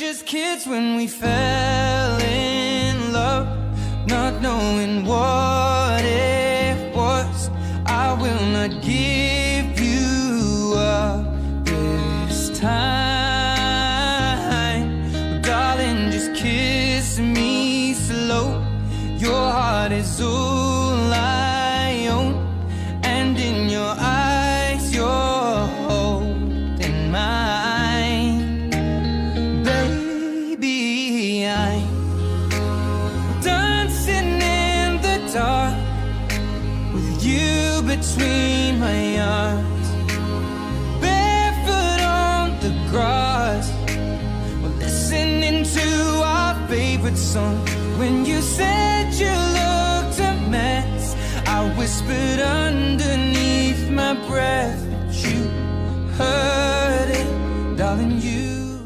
just kids when we fell in love, not knowing what it was. I will not give you up this time. Oh, darling, just kiss me slow. Your heart is all I own, and in your eyes you're holding mine. Baby, I'm dancing in the dark with you between my arms, barefoot on the grass. We're listening to our favorite song. When you said you looked a mess, I whispered underneath my breath, but you heard it, darling, you